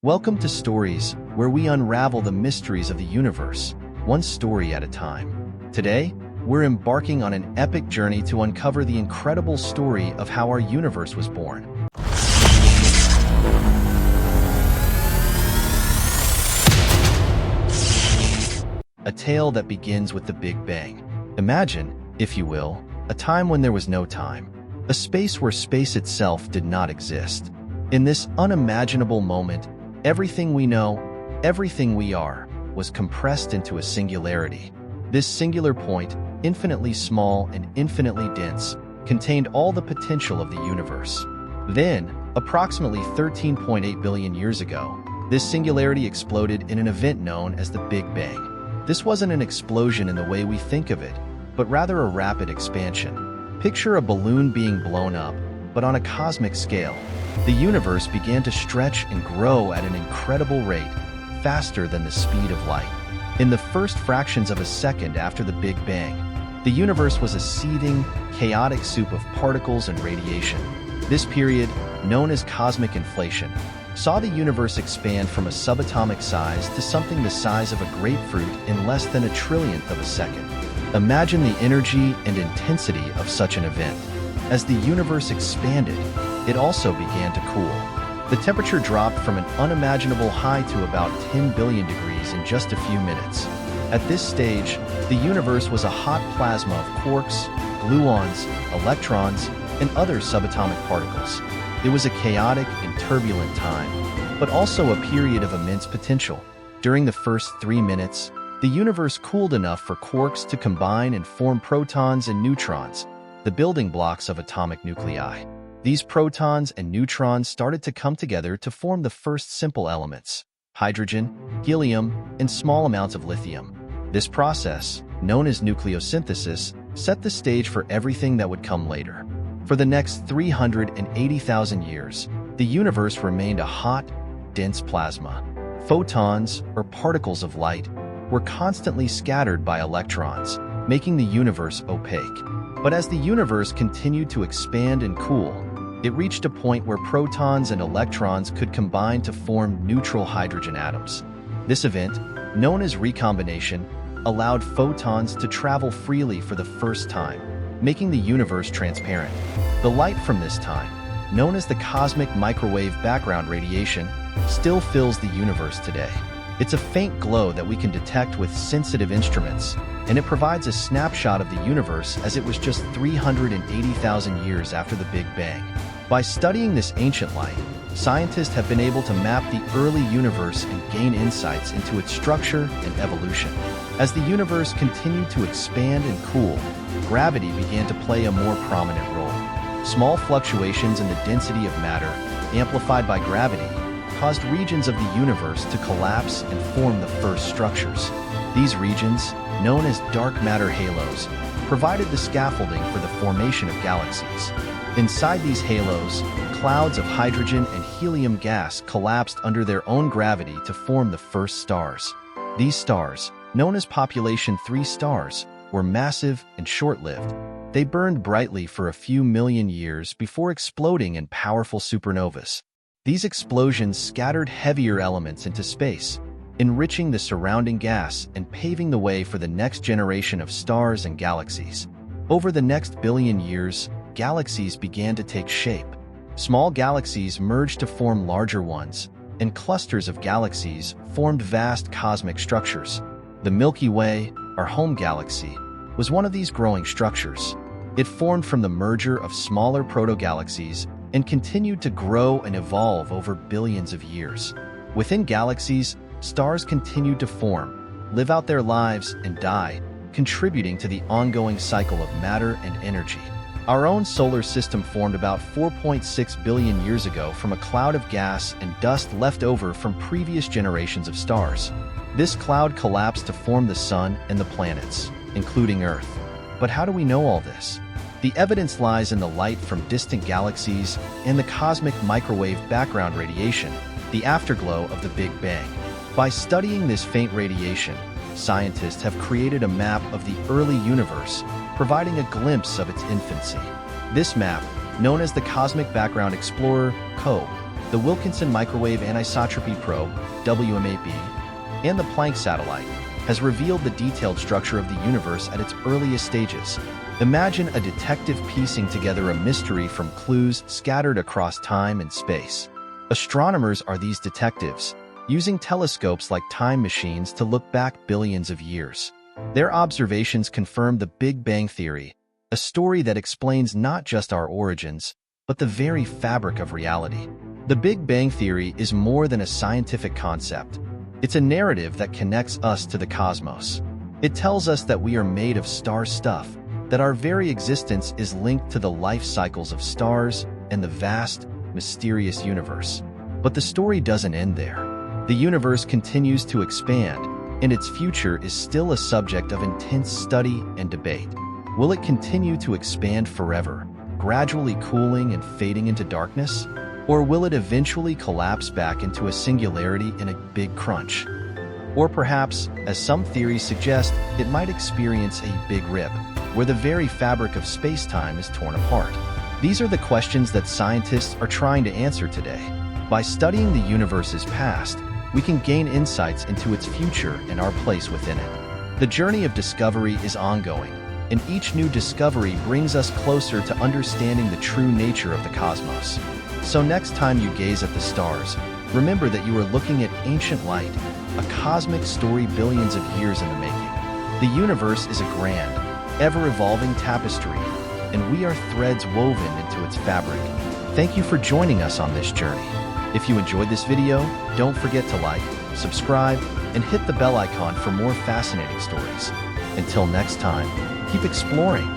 Welcome to Stories, where we unravel the mysteries of the universe, one story at a time. Today, we're embarking on an epic journey to uncover the incredible story of how our universe was born. A tale that begins with the Big Bang. Imagine, if you will, a time when there was no time, a space where space itself did not exist. In this unimaginable moment, everything we know, everything we are, was compressed into a singularity. This singular point, infinitely small and infinitely dense, contained all the potential of the universe. Then, approximately 13.8 billion years ago, this singularity exploded in an event known as the Big Bang. This wasn't an explosion in the way we think of it, but rather a rapid expansion. Picture a balloon being blown up, but on a cosmic scale. The universe began to stretch and grow at an incredible rate, faster than the speed of light. In the first fractions of a second after the Big Bang, the universe was a seething, chaotic soup of particles and radiation. This period, known as cosmic inflation, saw the universe expand from a subatomic size to something the size of a grapefruit in less than a trillionth of a second. Imagine the energy and intensity of such an event. As the universe expanded, it also began to cool. The temperature dropped from an unimaginable high to about 10 billion degrees in just a few minutes. At this stage, the universe was a hot plasma of quarks, gluons, electrons, and other subatomic particles. It was a chaotic and turbulent time, but also a period of immense potential. During the first 3 minutes, the universe cooled enough for quarks to combine and form protons and neutrons, the building blocks of atomic nuclei. These protons and neutrons started to come together to form the first simple elements: hydrogen, helium, and small amounts of lithium. This process, known as nucleosynthesis, set the stage for everything that would come later. For the next 380,000 years, the universe remained a hot, dense plasma. Photons, or particles of light, were constantly scattered by electrons, making the universe opaque. But as the universe continued to expand and cool, it reached a point where protons and electrons could combine to form neutral hydrogen atoms. This event, known as recombination, allowed photons to travel freely for the first time, making the universe transparent. The light from this time, known as the cosmic microwave background radiation, still fills the universe today. It's a faint glow that we can detect with sensitive instruments, and it provides a snapshot of the universe as it was just 380,000 years after the Big Bang. By studying this ancient light, scientists have been able to map the early universe and gain insights into its structure and evolution. As the universe continued to expand and cool, gravity began to play a more prominent role. Small fluctuations in the density of matter, amplified by gravity, caused regions of the universe to collapse and form the first structures. These regions, known as dark matter halos, provided the scaffolding for the formation of galaxies. Inside these halos, clouds of hydrogen and helium gas collapsed under their own gravity to form the first stars. These stars, known as population 3 stars, were massive and short-lived. They burned brightly for a few million years before exploding in powerful supernovas. These explosions scattered heavier elements into space, enriching the surrounding gas and paving the way for the next generation of stars and galaxies. Over the next billion years, galaxies began to take shape. Small galaxies merged to form larger ones, and clusters of galaxies formed vast cosmic structures. The Milky Way, our home galaxy, was one of these growing structures. It formed from the merger of smaller protogalaxies and continued to grow and evolve over billions of years. Within galaxies, stars continued to form, live out their lives, and die, contributing to the ongoing cycle of matter and energy. Our own solar system formed about 4.6 billion years ago from a cloud of gas and dust left over from previous generations of stars. This cloud collapsed to form the Sun and the planets, including Earth. But how do we know all this? The evidence lies in the light from distant galaxies and the cosmic microwave background radiation, the afterglow of the Big Bang. By studying this faint radiation, scientists have created a map of the early universe, providing a glimpse of its infancy. This map, known as the Cosmic Background Explorer (COBE), the Wilkinson Microwave Anisotropy Probe, WMAP, and the Planck satellite, has revealed the detailed structure of the universe at its earliest stages. Imagine a detective piecing together a mystery from clues scattered across time and space. Astronomers are these detectives, using telescopes like time machines to look back billions of years. Their observations confirm the Big Bang Theory, a story that explains not just our origins, but the very fabric of reality. The Big Bang Theory is more than a scientific concept. It's a narrative that connects us to the cosmos. It tells us that we are made of star stuff, that our very existence is linked to the life cycles of stars and the vast, mysterious universe. But the story doesn't end there. The universe continues to expand, and its future is still a subject of intense study and debate. Will it continue to expand forever, gradually cooling and fading into darkness? Or will it eventually collapse back into a singularity in a big crunch? Or perhaps, as some theories suggest, it might experience a big rip, where the very fabric of space-time is torn apart. These are the questions that scientists are trying to answer today. By studying the universe's past, we can gain insights into its future and our place within it. The journey of discovery is ongoing, and each new discovery brings us closer to understanding the true nature of the cosmos. So next time you gaze at the stars, remember that you are looking at ancient light, a cosmic story billions of years in the making. The universe is a grand, ever-evolving tapestry, and we are threads woven into its fabric. Thank you for joining us on this journey. If you enjoyed this video, don't forget to like, subscribe, and hit the bell icon for more fascinating stories. Until next time, keep exploring